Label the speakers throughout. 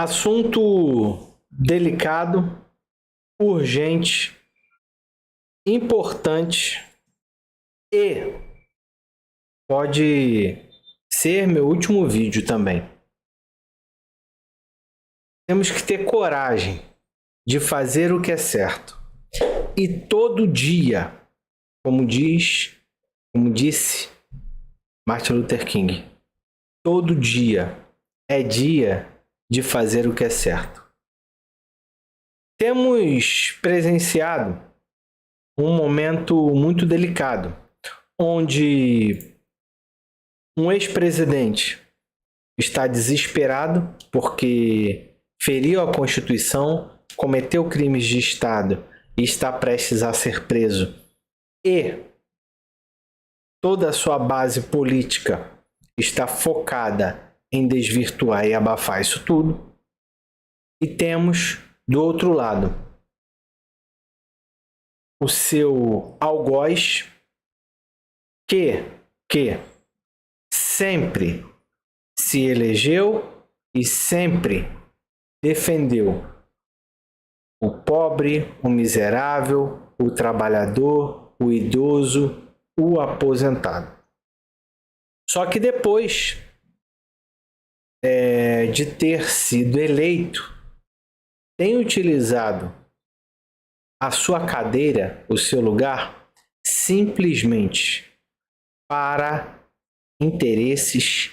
Speaker 1: Assunto delicado, urgente, importante e pode ser meu último vídeo também. Temos que ter coragem de fazer o que é certo. E todo dia, como disse Martin Luther King, todo dia é dia de fazer o que é certo. Temos presenciado um momento muito delicado, onde um ex-presidente está desesperado porque feriu a Constituição, cometeu crimes de Estado e está prestes a ser preso. E toda a sua base política está focada em desvirtuar e abafar isso tudo. E temos, do outro lado, o seu algoz, que sempre se elegeu e sempre defendeu o pobre, o miserável, o trabalhador, o idoso, o aposentado. Só que depois de ter sido eleito, tem utilizado a sua cadeira, o seu lugar, simplesmente para interesses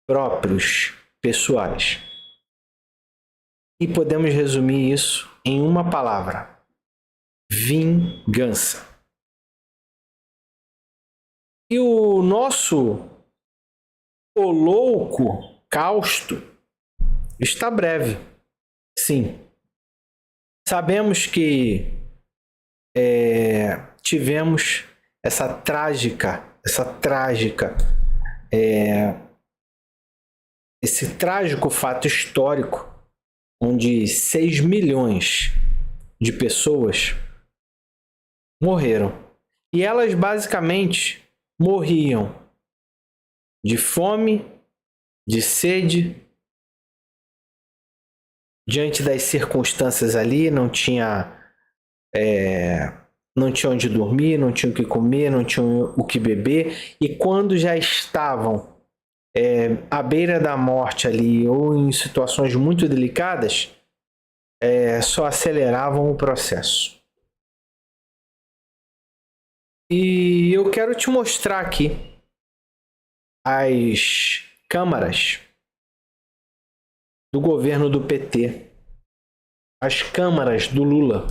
Speaker 1: próprios, pessoais. E podemos resumir isso em uma palavra: vingança. E o nosso holocausto está breve. Sim. Sabemos que tivemos esse trágico fato histórico, onde 6 milhões de pessoas morreram. E elas basicamente morriam de fome, de sede, diante das circunstâncias ali, não tinha onde dormir, não tinha o que comer, não tinha o que beber, e quando já estavam à beira da morte ali, ou em situações muito delicadas, só aceleravam o processo. E eu quero te mostrar aqui as câmaras do governo do PT, as câmaras do Lula.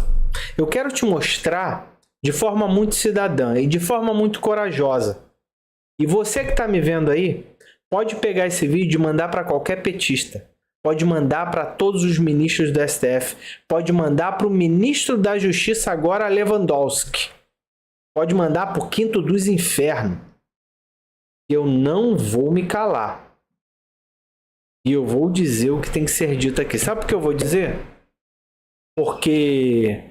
Speaker 1: Eu quero te mostrar de forma muito cidadã e de forma muito corajosa. E você que está me vendo aí, pode pegar esse vídeo e mandar para qualquer petista. Pode mandar para todos os ministros do STF. Pode mandar para o ministro da Justiça agora, Lewandowski. Pode mandar para o quinto dos infernos. Eu não vou me calar. E eu vou dizer o que tem que ser dito aqui. Sabe por que eu vou dizer? Porque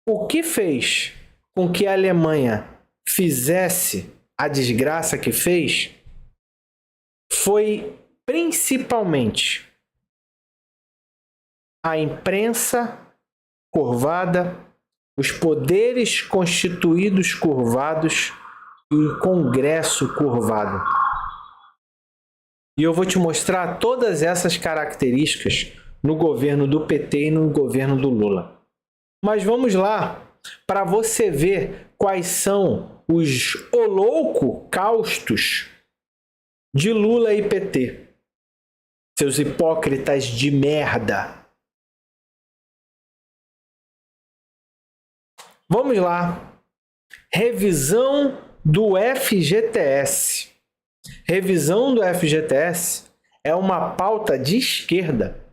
Speaker 1: o que fez com que a Alemanha fizesse a desgraça que fez foi principalmente a imprensa curvada, os poderes constituídos curvados e o Congresso curvado. E eu vou te mostrar todas essas características no governo do PT e no governo do Lula. Mas vamos lá, para você ver quais são os holocaustos de Lula e PT. Seus hipócritas de merda. Vamos lá. Revisão do FGTS. Revisão do FGTS é uma pauta de esquerda.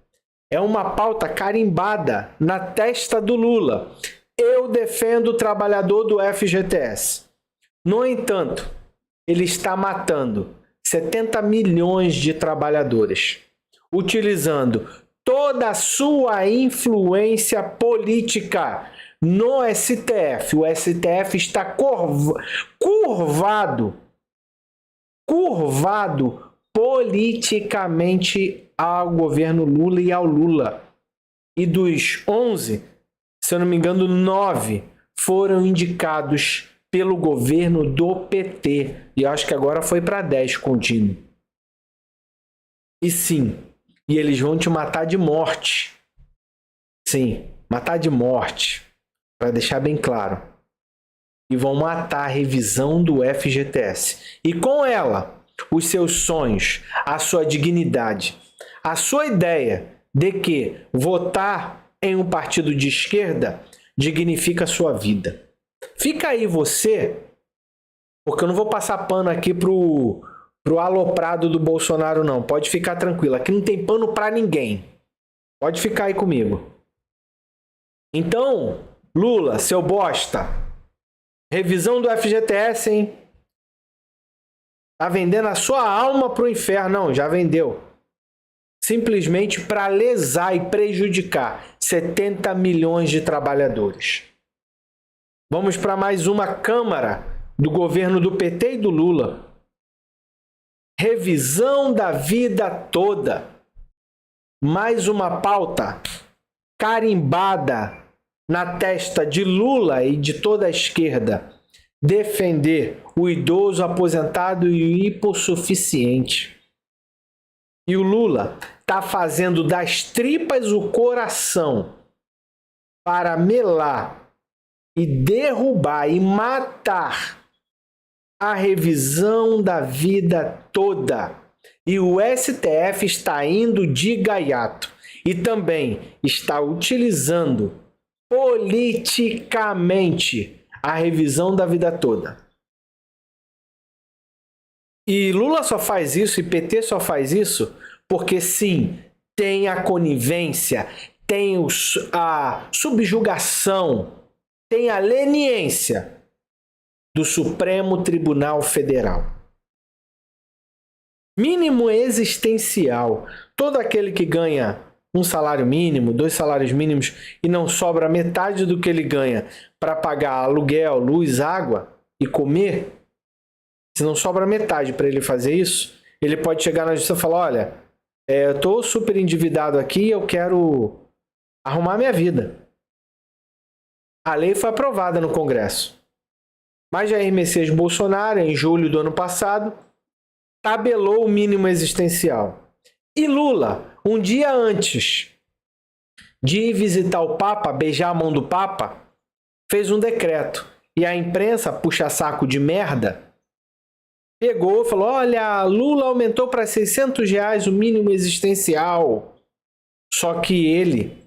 Speaker 1: É uma pauta carimbada na testa do Lula. Eu defendo o trabalhador do FGTS. No entanto, ele está matando 70 milhões de trabalhadores, utilizando toda a sua influência política no STF. O STF está curvado politicamente ao governo Lula e ao Lula. E dos 11, se eu não me engano, 9 foram indicados pelo governo do PT. E acho que agora foi para 10 com o Dino. E sim, e eles vão te matar de morte. Sim, matar de morte. Para deixar bem claro. E vão matar a revisão do FGTS. E com ela, os seus sonhos, a sua dignidade, a sua ideia de que votar em um partido de esquerda dignifica a sua vida. Fica aí você, porque eu não vou passar pano aqui pro aloprado do Bolsonaro, não. Pode ficar tranquilo, aqui não tem pano para ninguém. Pode ficar aí comigo. Então, Lula, seu bosta, revisão do FGTS, hein? Tá vendendo a sua alma pro inferno. Não, já vendeu. Simplesmente para lesar e prejudicar 70 milhões de trabalhadores. Vamos para mais uma Câmara do governo do PT e do Lula. Revisão da vida toda. Mais uma pauta carimbada na testa de Lula e de toda a esquerda. Defender o idoso, aposentado e o hipossuficiente. E o Lula está fazendo das tripas o coração para melar e derrubar e matar a revisão da vida toda. E o STF está indo de gaiato e também está utilizando politicamente a revisão da vida toda. E Lula só faz isso e PT só faz isso porque sim, tem a conivência, tem a subjugação, tem a leniência do Supremo Tribunal Federal. Mínimo existencial. Todo aquele que ganha um salário mínimo, 2 salários mínimos e não sobra metade do que ele ganha para pagar aluguel, luz, água e comer, se não sobra metade para ele fazer isso, ele pode chegar na justiça e falar, olha, eu estou super endividado aqui, eu quero arrumar minha vida. A lei foi aprovada no Congresso. Mas Jair Messias Bolsonaro, em julho do ano passado, tabelou o mínimo existencial. E Lula, um dia antes de ir visitar o Papa, beijar a mão do Papa, fez um decreto. E a imprensa, puxa-saco de merda, pegou e falou, olha, Lula aumentou para R$600 o mínimo existencial. Só que ele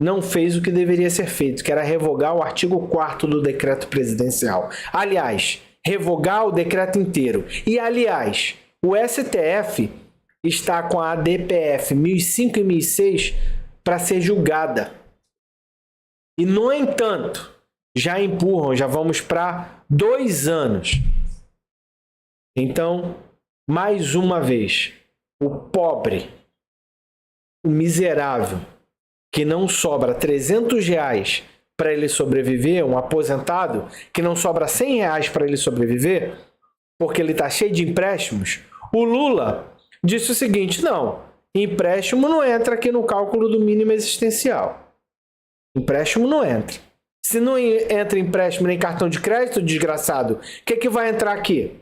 Speaker 1: não fez o que deveria ser feito, que era revogar o artigo 4º do decreto presidencial. Aliás, revogar o decreto inteiro. E, aliás, o STF está com a ADPF 1005 e 1006 para ser julgada. E, no entanto, já empurram, já vamos para 2 anos. Então, mais uma vez, o pobre, o miserável, que não sobra R$300 para ele sobreviver, um aposentado, que não sobra R$100 para ele sobreviver, porque ele está cheio de empréstimos, o Lula disse o seguinte, não, empréstimo não entra aqui no cálculo do mínimo existencial. Empréstimo não entra. Se não entra empréstimo nem cartão de crédito, desgraçado, o que vai entrar aqui?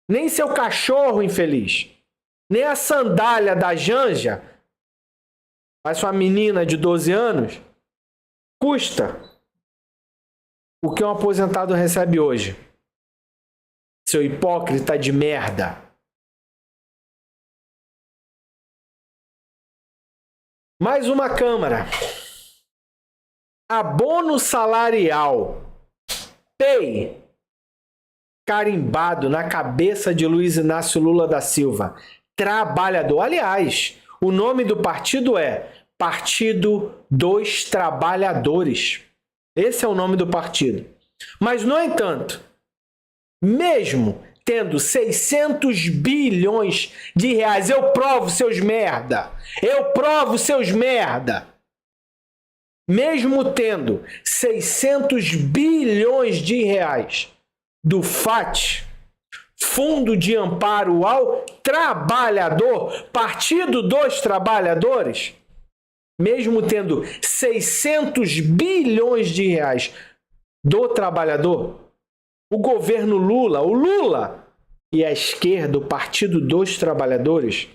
Speaker 1: Nem seu cachorro infeliz, nem a sandália da Janja, mas sua menina de 12 anos, custa o que um aposentado recebe hoje. Seu hipócrita de merda. Mais uma Câmara. Abono salarial. PEI. Carimbado na cabeça de Luiz Inácio Lula da Silva. Trabalhador. Aliás, o nome do partido é Partido dos Trabalhadores. Esse é o nome do partido. Mas, no entanto, mesmo tendo 600 bilhões de reais, eu provo, seus merda! Eu provo, seus merda! Mesmo tendo 600 bilhões de reais do FAT, Fundo de Amparo ao Trabalhador, Partido dos Trabalhadores, mesmo tendo 600 bilhões de reais do trabalhador, o governo Lula, o Lula e a esquerda, o Partido dos Trabalhadores,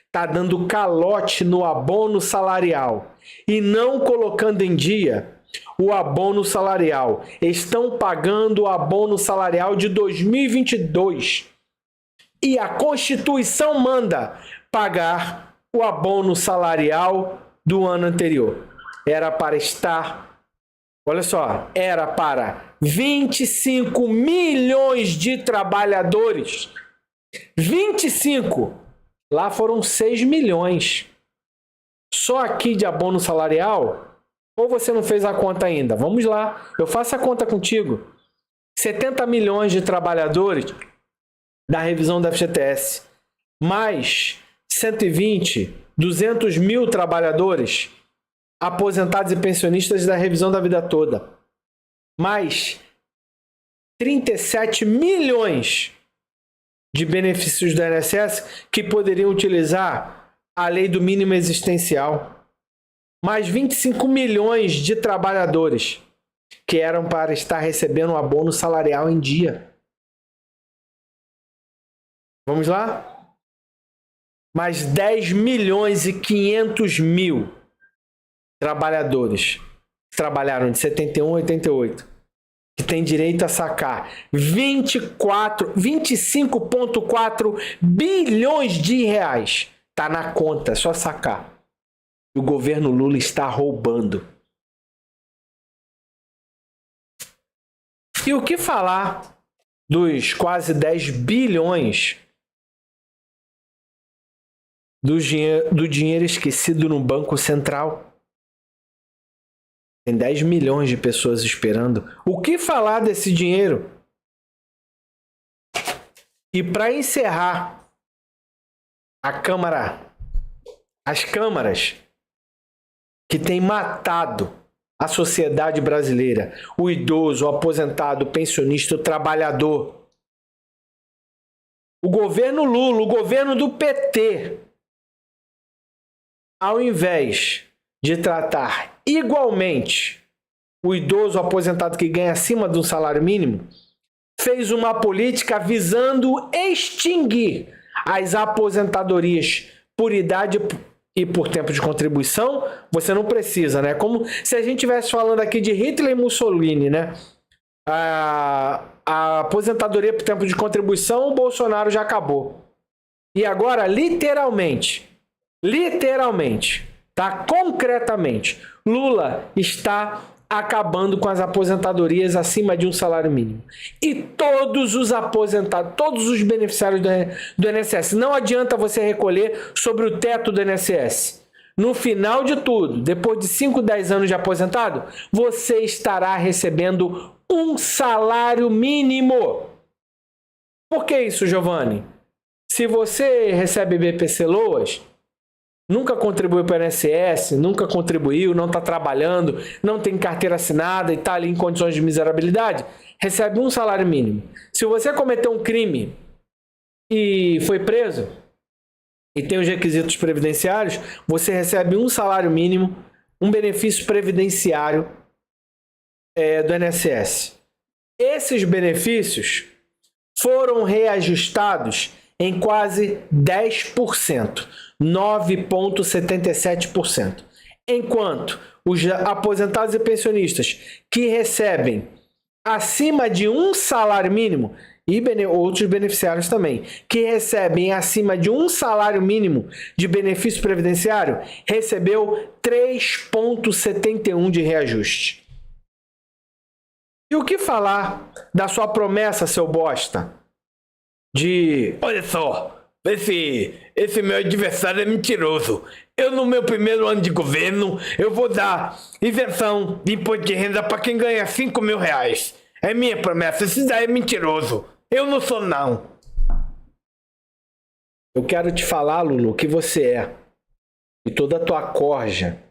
Speaker 1: está dando calote no abono salarial e não colocando em dia o abono salarial. Estão pagando o abono salarial de 2022 e a Constituição manda pagar o abono salarial do ano anterior. Era para estar, olha só, era para 25 milhões de trabalhadores. 25. Lá foram 6 milhões. Só aqui de abono salarial, ou você não fez a conta ainda? Vamos lá, eu faço a conta contigo. 70 milhões de trabalhadores da revisão da FGTS, mais 120, 200 mil trabalhadores aposentados e pensionistas da revisão da vida toda, mais 37 milhões de benefícios do INSS que poderiam utilizar a lei do mínimo existencial, mais 25 milhões de trabalhadores que eram para estar recebendo o abono salarial em dia. Vamos lá? Mais 10 milhões e 500 mil trabalhadores que trabalharam de 71 a 88, que tem direito a sacar 25,4 bilhões de reais. Está na conta, é só sacar. E o governo Lula está roubando. E o que falar dos quase 10 bilhões do dinheiro esquecido no Banco Central? Tem 10 milhões de pessoas esperando. O que falar desse dinheiro? E para encerrar, as câmaras que têm matado a sociedade brasileira, o idoso, o aposentado, o pensionista, o trabalhador. O governo Lula, o governo do PT, ao invés de tratar igualmente o idoso, o aposentado que ganha acima do salário mínimo, fez uma política visando extinguir as aposentadorias por idade e por tempo de contribuição. Você não precisa, né? Como se a gente estivesse falando aqui de Hitler e Mussolini, né? A aposentadoria por tempo de contribuição, o Bolsonaro já acabou. E agora, literalmente, tá? Concretamente, Lula está acabando com as aposentadorias acima de um salário mínimo. E todos os aposentados, todos os beneficiários do INSS, não adianta você recolher sobre o teto do INSS. No final de tudo, depois de 5, 10 anos de aposentado, você estará recebendo um salário mínimo. Por que isso, Giovanni? Se você recebe BPC-Loas, nunca contribuiu para o INSS, nunca contribuiu, não está trabalhando, não tem carteira assinada e está ali em condições de miserabilidade, recebe um salário mínimo. Se você cometeu um crime e foi preso e tem os requisitos previdenciários, você recebe um salário mínimo, um benefício previdenciário do INSS. Esses benefícios foram reajustados em quase 10%, 9,77%. Enquanto os aposentados e pensionistas que recebem acima de um salário mínimo, e outros beneficiários também, que recebem acima de um salário mínimo de benefício previdenciário, recebeu 3,71% de reajuste. E o que falar da sua promessa, seu bosta? Olha só, esse meu adversário é mentiroso. Eu, no meu primeiro ano de governo, eu vou dar isenção de imposto de renda para quem ganha 5 mil reais. É minha promessa, esse daí é mentiroso. Eu não sou, não. Eu quero te falar, Lulu, o que você é. E toda a tua corja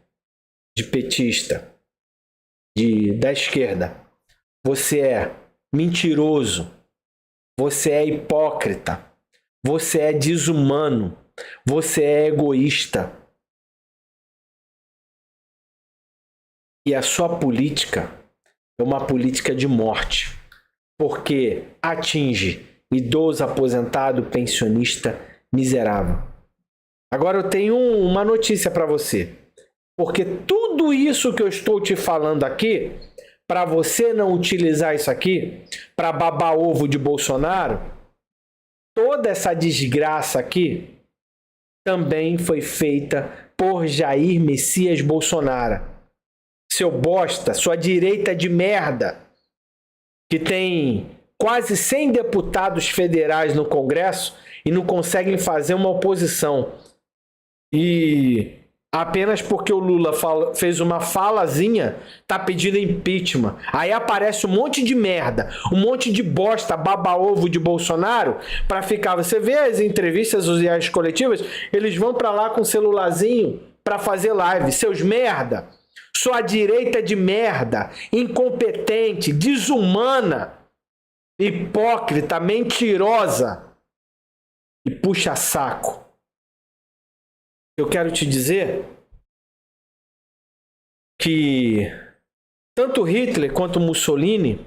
Speaker 1: de petista, da esquerda. Você é mentiroso. Você é hipócrita. hipócrita, você é desumano, você é egoísta. E a sua política é uma política de morte, porque atinge idoso, aposentado, pensionista, miserável. Agora eu tenho uma notícia para você, porque tudo isso que eu estou te falando aqui, para você não utilizar isso aqui para babar ovo de Bolsonaro, toda essa desgraça aqui também foi feita por Jair Messias Bolsonaro. Seu bosta, sua direita de merda, que tem quase 100 deputados federais no Congresso e não conseguem fazer uma oposição. E apenas porque o Lula fez uma falazinha, tá pedindo impeachment. Aí aparece um monte de merda, um monte de bosta, baba-ovo de Bolsonaro, para ficar... Você vê as entrevistas e as coletivas, eles vão para lá com o celularzinho para fazer live. Seus merda, sua direita de merda, incompetente, desumana, hipócrita, mentirosa e puxa saco. Eu quero te dizer que tanto Hitler quanto Mussolini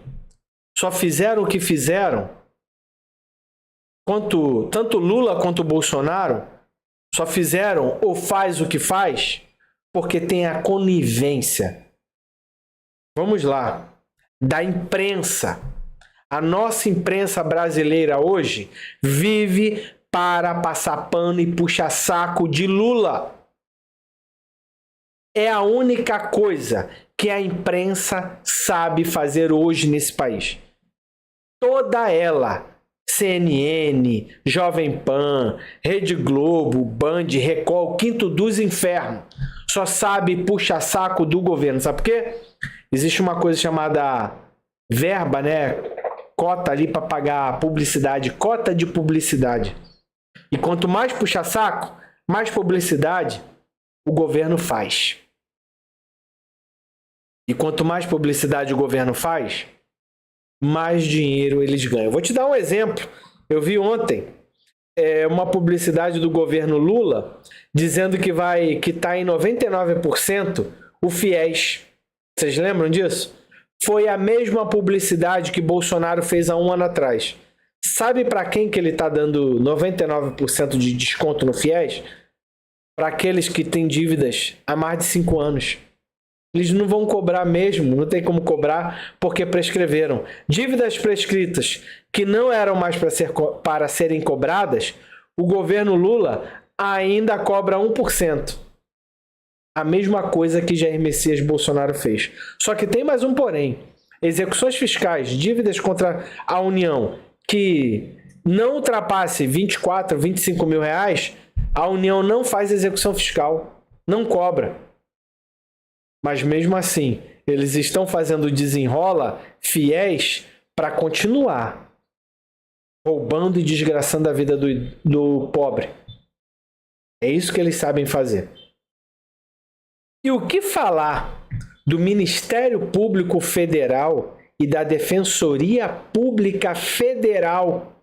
Speaker 1: só fizeram o que fizeram, tanto Lula quanto Bolsonaro só fizeram ou faz o que faz porque tem a conivência. Vamos lá, da imprensa. A nossa imprensa brasileira hoje vive para passar pano e puxar saco de Lula. É a única coisa que a imprensa sabe fazer hoje nesse país. Toda ela, CNN, Jovem Pan, Rede Globo, Band, Record, Quinto dos Infernos, só sabe puxar saco do governo. Sabe por quê? Existe uma coisa chamada verba, né? Cota ali para pagar publicidade, cota de publicidade. E quanto mais puxa saco, mais publicidade o governo faz. E quanto mais publicidade o governo faz, mais dinheiro eles ganham. Vou te dar um exemplo. Eu vi ontem uma publicidade do governo Lula dizendo que está em 99% o FIES. Vocês lembram disso? Foi a mesma publicidade que Bolsonaro fez há um ano atrás. Sabe para quem que ele está dando 99% de desconto no FIES? Para aqueles que têm dívidas há mais de 5 anos. Eles não vão cobrar mesmo, não tem como cobrar porque prescreveram. Dívidas prescritas que não eram mais para serem cobradas, o governo Lula ainda cobra 1%. A mesma coisa que Jair Messias Bolsonaro fez. Só que tem mais um porém. Execuções fiscais, dívidas contra a União que não ultrapasse 24, 25 mil reais, a União não faz execução fiscal, não cobra. Mas mesmo assim, eles estão fazendo desenrola fiéis para continuar roubando e desgraçando a vida do pobre. É isso que eles sabem fazer. E o que falar do Ministério Público Federal e da Defensoria Pública Federal?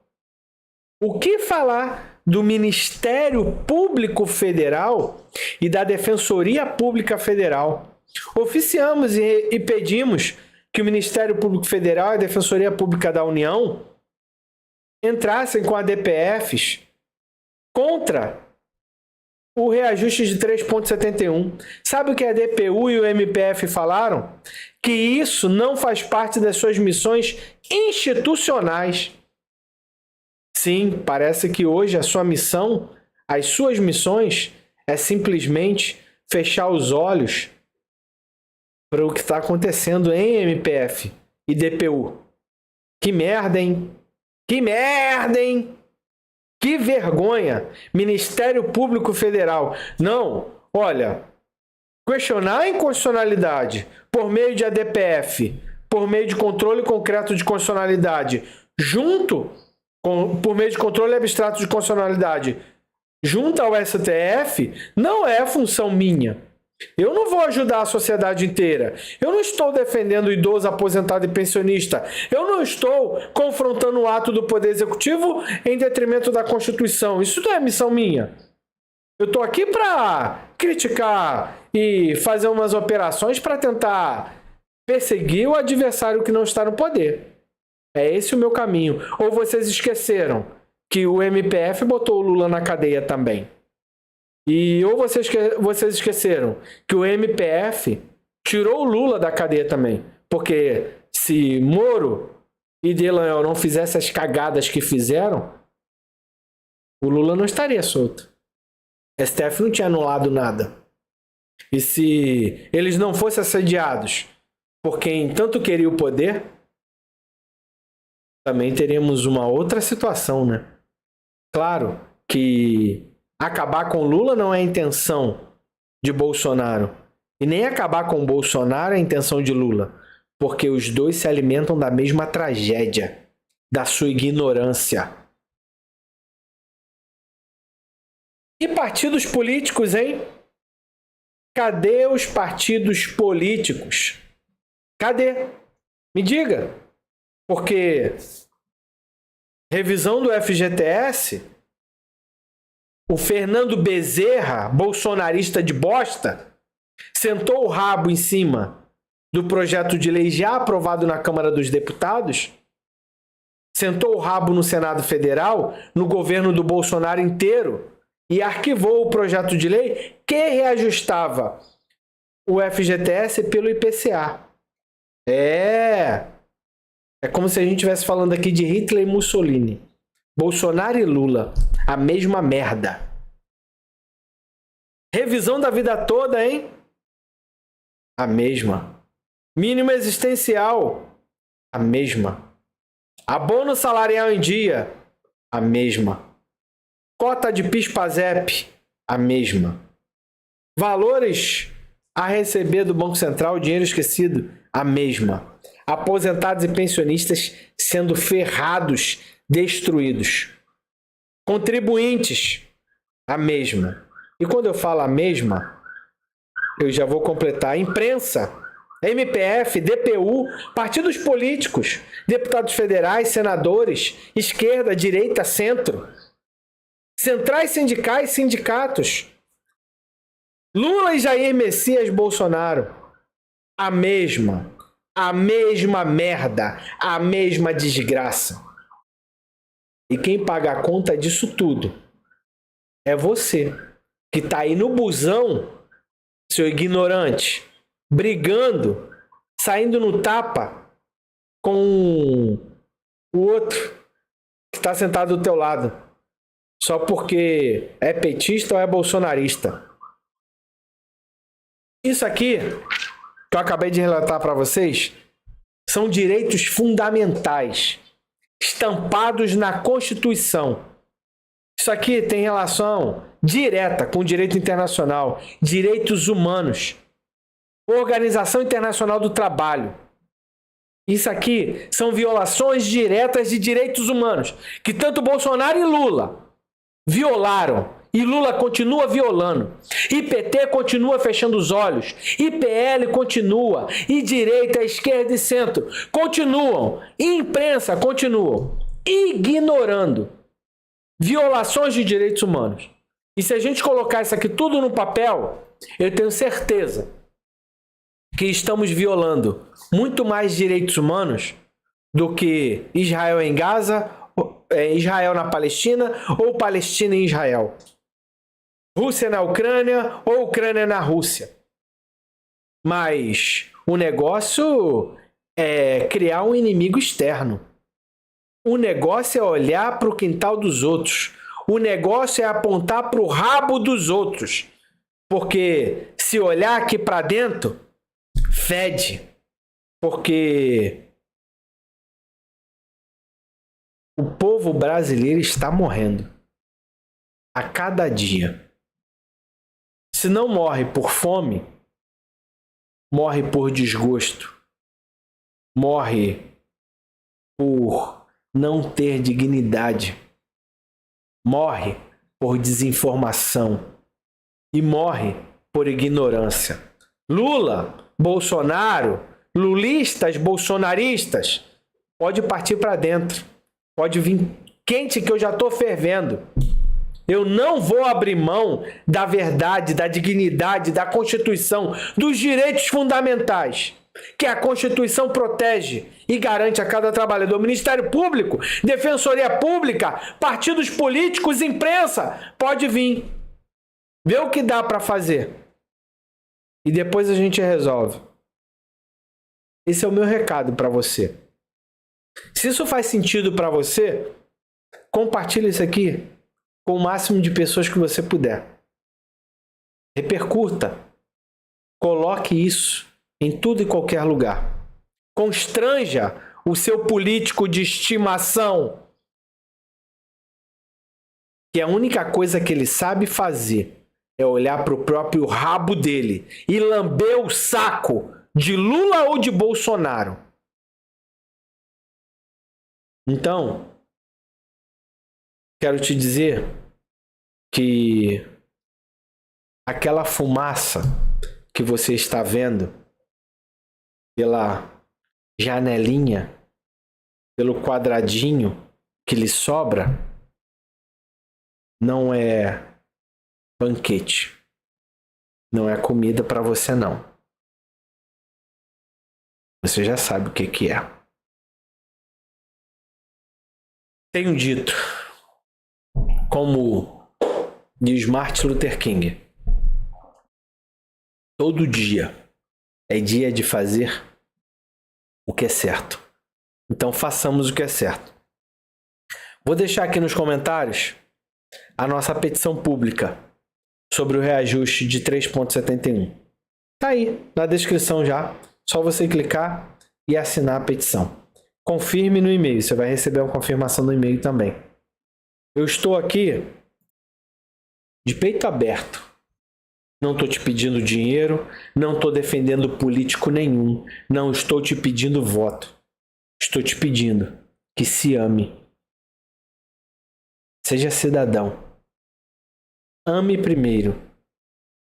Speaker 1: O que falar do Ministério Público Federal e da Defensoria Pública Federal? Oficiamos e pedimos que o Ministério Público Federal e a Defensoria Pública da União entrassem com ADPFs contra o reajuste de 3,71. Sabe o que a DPU e o MPF falaram? Que isso não faz parte das suas missões institucionais. Sim, parece que hoje a sua missão, as suas missões, é simplesmente fechar os olhos para o que está acontecendo em MPF e DPU. Que merda, hein? Que merda, hein? Que vergonha! Ministério Público Federal. Não, olha, questionar a inconstitucionalidade por meio de ADPF, por meio de controle concreto de constitucionalidade, por meio de controle abstrato de constitucionalidade, junto ao STF, não é função minha. Eu não vou ajudar a sociedade inteira. Eu não estou defendendo o idoso, aposentado e pensionista. Eu não estou confrontando o ato do Poder Executivo em detrimento da Constituição. Isso não é missão minha. Eu estou aqui para criticar e fazer umas operações para tentar perseguir o adversário que não está no poder. É esse o meu caminho. Ou vocês esqueceram que o MPF botou o Lula na cadeia também? E ou vocês esqueceram que o MPF tirou o Lula da cadeia também? Porque se Moro e Delanhol não fizessem as cagadas que fizeram, o Lula não estaria solto. STF não tinha anulado nada. E se eles não fossem assediados por quem tanto queria o poder, também teríamos uma outra situação, né? Claro que acabar com Lula não é a intenção de Bolsonaro. E nem acabar com Bolsonaro é a intenção de Lula. Porque os dois se alimentam da mesma tragédia, da sua ignorância. E partidos políticos, hein? Cadê os partidos políticos? Cadê? Me diga. Porque revisão do FGTS, o Fernando Bezerra, bolsonarista de bosta, sentou o rabo em cima do projeto de lei já aprovado na Câmara dos Deputados, sentou o rabo no Senado Federal, no governo do Bolsonaro inteiro, e arquivou o projeto de lei que reajustava o FGTS pelo IPCA. É como se a gente estivesse falando aqui de Hitler e Mussolini. Bolsonaro e Lula, a mesma merda. Revisão da vida toda, hein? A mesma. Mínimo existencial, a mesma. Abono salarial em dia, a mesma. Cota de PIS/PASEP, a mesma. Valores a receber do Banco Central, dinheiro esquecido, a mesma. Aposentados e pensionistas sendo ferrados, destruídos. Contribuintes, a mesma. E quando eu falo a mesma, eu já vou completar. Imprensa, MPF, DPU, partidos políticos, deputados federais, senadores, esquerda, direita, centro, centrais sindicais, sindicatos, Lula e Jair Messias Bolsonaro, a mesma merda, a mesma desgraça. E quem paga a conta disso tudo é você, que tá aí no busão, seu ignorante, brigando, saindo no tapa com o outro que está sentado do teu lado, só porque é petista ou é bolsonarista. Isso aqui que eu acabei de relatar para vocês são direitos fundamentais estampados na Constituição. Isso aqui tem relação direta com o direito internacional, direitos humanos, Organização Internacional do Trabalho. Isso aqui são violações diretas de direitos humanos que tanto Bolsonaro e Lula violaram. E Lula continua violando. E PT continua fechando os olhos. E PL continua. E direita, esquerda e centro continuam. E imprensa continuam ignorando violações de direitos humanos. E se a gente colocar isso aqui tudo no papel, eu tenho certeza que estamos violando muito mais direitos humanos do que Israel em Gaza, Israel na Palestina ou Palestina em Israel. Rússia na Ucrânia ou Ucrânia na Rússia. Mas o negócio é criar um inimigo externo. O negócio é olhar para o quintal dos outros. O negócio é apontar para o rabo dos outros. Porque se olhar aqui para dentro, fede. Porque o povo brasileiro está morrendo a cada dia. Se não morre por fome, morre por desgosto, morre por não ter dignidade, morre por desinformação e morre por ignorância. Lula, Bolsonaro, lulistas, bolsonaristas, pode partir para dentro. Pode vir quente que eu já estou fervendo. Eu não vou abrir mão da verdade, da dignidade, da Constituição, dos direitos fundamentais que a Constituição protege e garante a cada trabalhador. Ministério Público, Defensoria Pública, partidos políticos, imprensa, pode vir. Vê o que dá para fazer. E depois a gente resolve. Esse é o meu recado para você. Se isso faz sentido para você, compartilhe isso aqui com o máximo de pessoas que você puder. Repercuta. Coloque isso em tudo e qualquer lugar. Constranja o seu político de estimação, que a única coisa que ele sabe fazer é olhar para o próprio rabo dele e lamber o saco de Lula ou de Bolsonaro. Então, quero te dizer que aquela fumaça que você está vendo pela janelinha, pelo quadradinho que lhe sobra, não é banquete. Não é comida para você, não. Você já sabe o que é. Tenho dito, como diz Martin Luther King, todo dia é dia de fazer o que é certo. Então façamos o que é certo. Vou deixar aqui nos comentários a nossa petição pública sobre o reajuste de 3,71. Tá aí na descrição já. Só você clicar e assinar a petição. Confirme no e-mail. Você vai receber uma confirmação no e-mail também. Eu estou aqui de peito aberto. Não estou te pedindo dinheiro. Não estou defendendo político nenhum. Não estou te pedindo voto. Estou te pedindo que se ame. Seja cidadão. Ame primeiro.